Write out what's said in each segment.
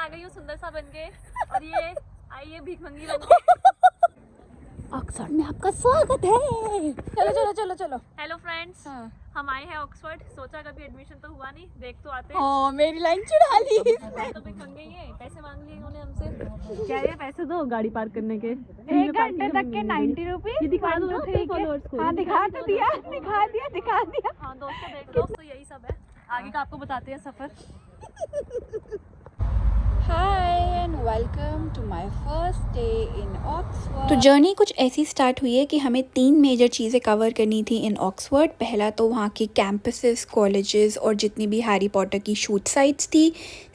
गई हूँ सुंदर सा बन के और ये आई है भीखमंगी बन के। ऑक्सफोर्ड में आपका स्वागत है। चलो चलो चलो चलो। हेलो फ्रेंड्स, हाँ। हम आए हैं ऑक्सफोर्ड। सोचा कभी एडमिशन तो हुआ नहीं, देख तो आते हैं। हाँ, मेरी लाइन चढ़ा ली। तो भीखमंगे ही है, पैसे मांग लिए इन्होंने हमसे। क्या ये पैसे दो गाड़ी पार्क करने के? 1 घंटे तक के 90 रुपीज। ये दिखा दो अपने फॉलोअर्स को। हाँ, दिखा तो दिया, दिखा दिया, दिखा दिया। हाँ दोस्तों देख लो, तो यही सब है। आगे का आपको बताते हैं सफर। Hi and welcome to my first day in Oxford. तो जर्नी कुछ ऐसी स्टार्ट हुई है कि हमें 3 मेजर चीज़ें कवर करनी थी इन ऑक्सफोर्ड। पहला तो वहाँ के कैंपसेस, कॉलेजेस और जितनी भी हैरी पॉटर की शूट साइट्स थी।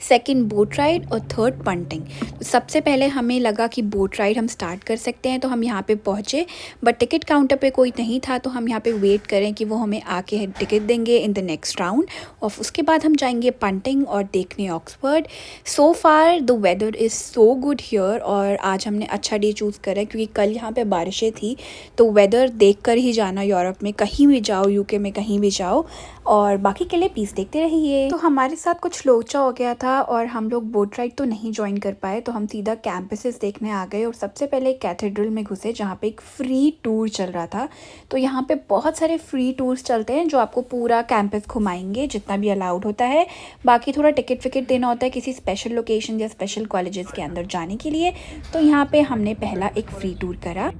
सेकंड बोट राइड और थर्ड पंटिंग। तो सबसे पहले हमें लगा कि बोट राइड हम स्टार्ट कर सकते हैं, तो हम यहाँ पे पहुँचे बट टिकट काउंटर पे कोई नहीं था, तो हम यहाँ पे वेट करें कि वो हमें आके टिकट देंगे इन द नेक्स्ट राउंड। और उसके बाद हम जाएंगे पंटिंग और देखने Oxford. So far the weather is so good here और आज हमने अच्छा डे चूज़ करा है क्योंकि कल यहाँ पे बारिशें थी। तो वेदर देख कर ही जाना यूरोप में, कहीं भी जाओ, यूके में कहीं भी जाओ। और बाकी के लिए प्लीज़ देखते रहिए। तो हमारे साथ कुछ लोचा हो गया था और हम लोग बोट राइड तो नहीं ज्वाइन कर पाए, तो हम सीधा कैंपसेस देखने आ गए। और सबसे पहले कैथेड्रल में घुसे जहाँ पे एक फ्री टूर चल रहा था। तो यहाँ पे बहुत सारे फ्री टूर्स चलते हैं जो आपको पूरा कैंपस घुमाएंगे जितना भी अलाउड होता है। बाकी थोड़ा टिकट विकेट देना होता है किसी स्पेशल लोकेशन या स्पेशल कॉलेजेस के अंदर जाने के लिए। तो यहाँ पे हमने पहला एक फ्री टूर करा।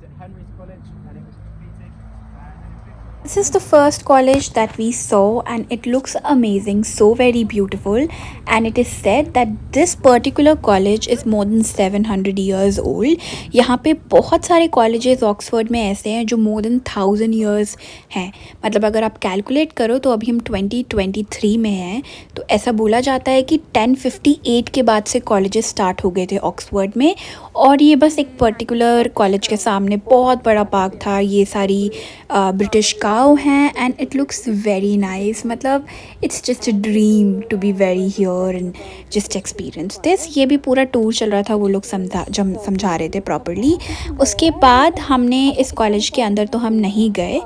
This is the first college that we saw and it looks amazing, so very beautiful, and it is said that this particular college is more than 700 years old. यहाँ पे बहुत सारे colleges ऑक्सफोर्ड में ऐसे हैं जो more than 1000 years हैं। मतलब अगर आप कैलकुलेट करो तो अभी हम 2023 में हैं, तो ऐसा बोला जाता है कि 1058 के बाद से कॉलेजेस स्टार्ट हो गए थे ऑक्सफोर्ड में। और ये बस एक पर्टिकुलर कॉलेज के सामने बहुत बड़ा पार्क था, ये सारी ब्रिटिश काउ हैं and it looks very nice. मतलब it's just a dream to be very here and just experience this. ये भी पूरा टूर चल रहा था, वो लोग समझा रहे थे प्रॉपरली। उसके बाद हमने इस कॉलेज के अंदर तो हम नहीं गए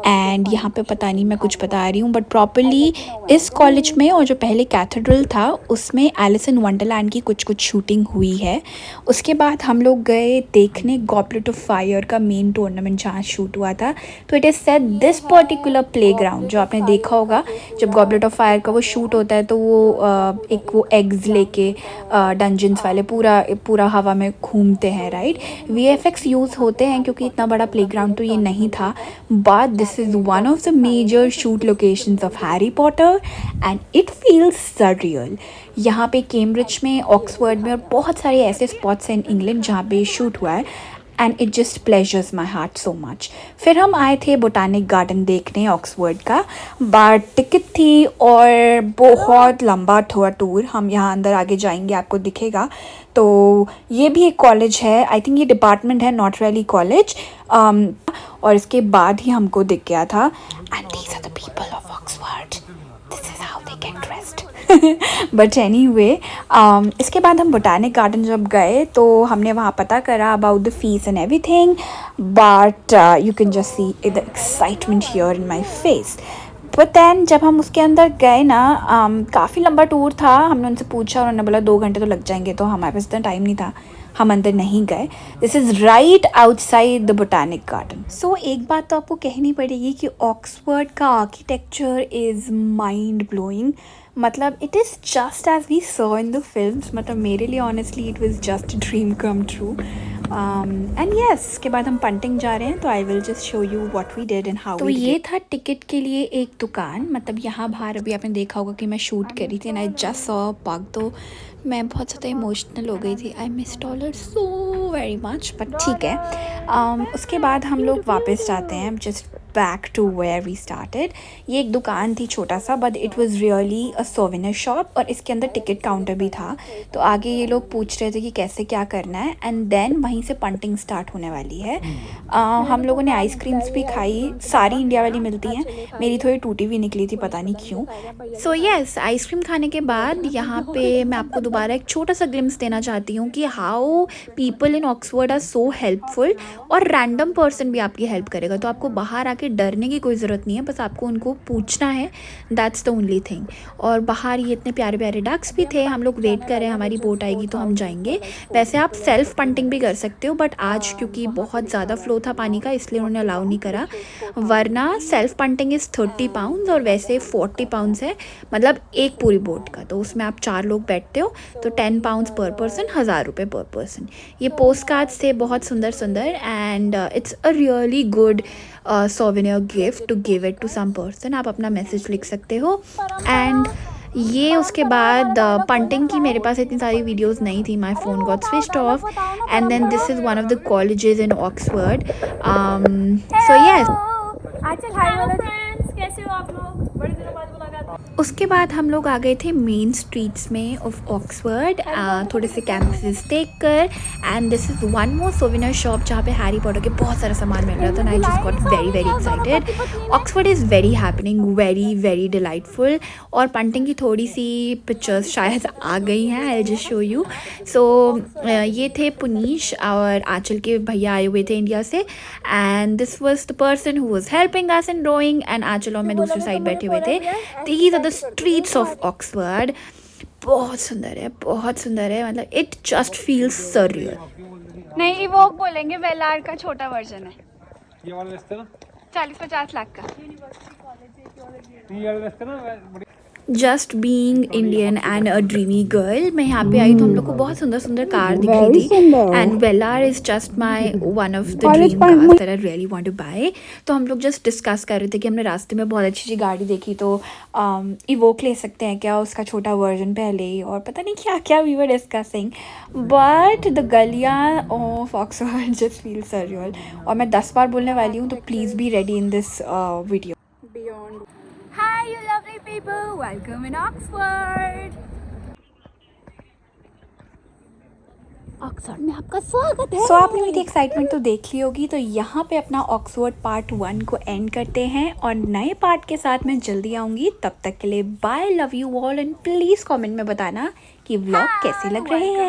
एंड यहाँ पे पता नहीं मैं कुछ बता रही हूँ, बट प्रॉपरली इस कॉलेज में और जो पहले कैथेड्रल था उसमें एलिस इन वंडरलैंड की कुछ शूटिंग हुई है। उसके बाद हम लोग गए देखने गॉबलेट ऑफ फायर का मेन टूर्नामेंट जहाँ शूट हुआ था। तो it is said this particular playground जो आपने देखा होगा जब गॉबलेट ऑफ फायर का वो शूट होता है तो वो एग्स लेके डंजन्स वाले पूरा हवा में घूमते हैं, राइट। VFX यूज़ होते हैं क्योंकि इतना बड़ा प्लेग्राउंड तो ये नहीं था, but this is one of the major shoot locations of Harry Potter and it feels surreal. यहाँ पे कैम्ब्रिज में, ऑक्सफोर्ड में और बहुत सारे ऐसे स्पॉट्स हैं इन इंग्लैंड जहाँ पे शूट हुआ है and it just pleasures my heart so much. फिर हम आए थे बोटानिक गार्डन देखने ऑक्सफोर्ड का, बट टिकट थी और बहुत लंबा था टूर। हम यहाँ अंदर आगे जाएंगे, आपको दिखेगा। तो ये भी एक कॉलेज है, आई थिंक ये डिपार्टमेंट है, नॉट रियली कॉलेज। और इसके बाद ही हमको दिख गया था and these are the people of Oxford, this is how they get dressed. But anyway, इसके बाद हम बोटानिक गार्डन जब गए तो हमने वहाँ पता करा about the fees and everything, but you can just see the excitement here in my face. But then जब हम उसके अंदर गए ना, काफ़ी लंबा टूर था। हमने उनसे पूछा, उन्होंने बोला 2 घंटे तो लग जाएंगे, तो हमारे पास इतना टाइम नहीं था, हम अंदर नहीं गए। This is right outside the botanic garden. So एक बात तो आपको कहनी पड़ेगी कि ऑक्सफोर्ड का आर्किटेक्चर इज़ माइंड ब्लोइंग। मतलब it is just as we saw in the films. मतलब मेरे लिए honestly it was just dream come true. And yes, इसके बाद हम पंटिंग जा रहे हैं, तो I will just show you what we did and how. तो ये था टिकट के लिए एक दुकान। मतलब यहाँ बाहर अभी आपने देखा होगा कि मैं शूट करी थी एंड आई जस्ट सॉ पग, तो मैं बहुत ज़्यादा इमोशनल हो गई थी। I miss Dollar so very much, but ठीक है। उसके बाद हम लोग वापस जाते हैं just back to where we started. ये एक दुकान थी छोटा सा, but it was really a souvenir shop और इसके अंदर टिकट काउंटर भी था। तो आगे ये लोग पूछ रहे थे कि कैसे क्या करना है एंड देन वहीं से पंटिंग स्टार्ट होने वाली है। हम लोगों ने आइसक्रीम्स भी खाई, सारी इंडिया वाली मिलती हैं, मेरी थोड़ी टूटी हुई निकली थी, पता नहीं क्यों। सो यस, आइसक्रीम खाने के बाद यहाँ पे मैं आपको दोबारा एक छोटा सा ग्लिम्स देना चाहती हूँ कि how people in Oxford are so helpful और रैंडम पर्सन भी आपकी हेल्प करेगा। तो आपको बाहर आके के डरने की कोई ज़रूरत नहीं है, बस आपको उनको पूछना है, दैट्स द ओनली थिंग। और बाहर ये इतने प्यारे प्यारे डक्स भी थे। हम लोग वेट कर रहे हैं, हमारी बोट आएगी तो हम जाएंगे। वैसे आप सेल्फ पंटिंग भी कर सकते हो, बट आज क्योंकि बहुत ज़्यादा फ्लो था पानी का इसलिए उन्होंने अलाउ नहीं करा, वरना सेल्फ पंटिंग इज़ 30 पाउंड्स और वैसे 40 पाउंड्स है, मतलब एक पूरी बोट का। तो उसमें आप 4 लोग बैठते हो तो 10 पाउंड्स पर पर्सन, 1000 रुपये पर पर्सन। ये पोस्ट कार्ड्स थे बहुत सुंदर सुंदर, and it's a really good souvenir gift to give it to some person. आप अपना मैसेज लिख सकते हो। एंड ये उसके बाद पंटिंग की मेरे पास इतनी सारी वीडियोस नहीं थी, my phone got switched off. And then this is one of the colleges in Oxford. So yes, Aanchal hi बोलो फ्रेंड्स, कैसे हो आप लोग? बड़े दिनों बाद मुलाकात। उसके बाद हम लोग आ गए थे मेन स्ट्रीट्स में ऑफ ऑक्सफोर्ड, थोड़े से कैंपसेस देख कर। And this is one more souvenir shop जहाँ पे हैरी पॉटर के बहुत सारा सामान मिल रहा था, and I just got very very excited. Oxford is very happening, very very delightful. और पंटिंग की थोड़ी सी पिक्चर्स शायद आ गई हैं, आई जस्ट शो यू। सो ये थे पुनीश और आंचल के भैया आए हुए थे इंडिया से, and this was the person who was helping us in drawing, and Aanchal और मैं दूसरी साइड बैठे हुए थे। These are the streets of Oxford. बहुत सुंदर है, बहुत सुंदर है, मतलब इट जस्ट फील्स surreal. नहीं, इवोक बोलेंगे, वेलार का छोटा वर्जन है, ये वाला रास्ता ना, 40-50 लाख का। ये वाला रास्ता ना just being Indian and a dreamy girl, मैं यहाँ पे आई तो हम लोग को बहुत सुंदर सुंदर कार दिख रही थी, and Velar is just my one of the dream cars that I really want to buy. तो हम लोग जस्ट डिस्कस कर रहे थे कि हमने रास्ते में बहुत अच्छी गाड़ी देखी, तो इवोक ले सकते हैं क्या, उसका छोटा वर्जन पहले ही, और पता नहीं क्या क्या we were discussing. But the गलियाँ of Oxford just feel surreal, और मैं 10 बार बोलने वाली हूँ, तो please be ready in this video. Hi, you lovely people. Welcome in Oxford. Oxford में आपका स्वागत है। सो आपने मेरी एक्साइटमेंट तो देख ली होगी, तो यहाँ पे अपना ऑक्सफोर्ड पार्ट 1 को एंड करते हैं, और नए पार्ट के साथ मैं जल्दी आऊँगी। तब तक के लिए bye, love you all, and please comment में बताना कि व्लॉग कैसे लग रहे हैं।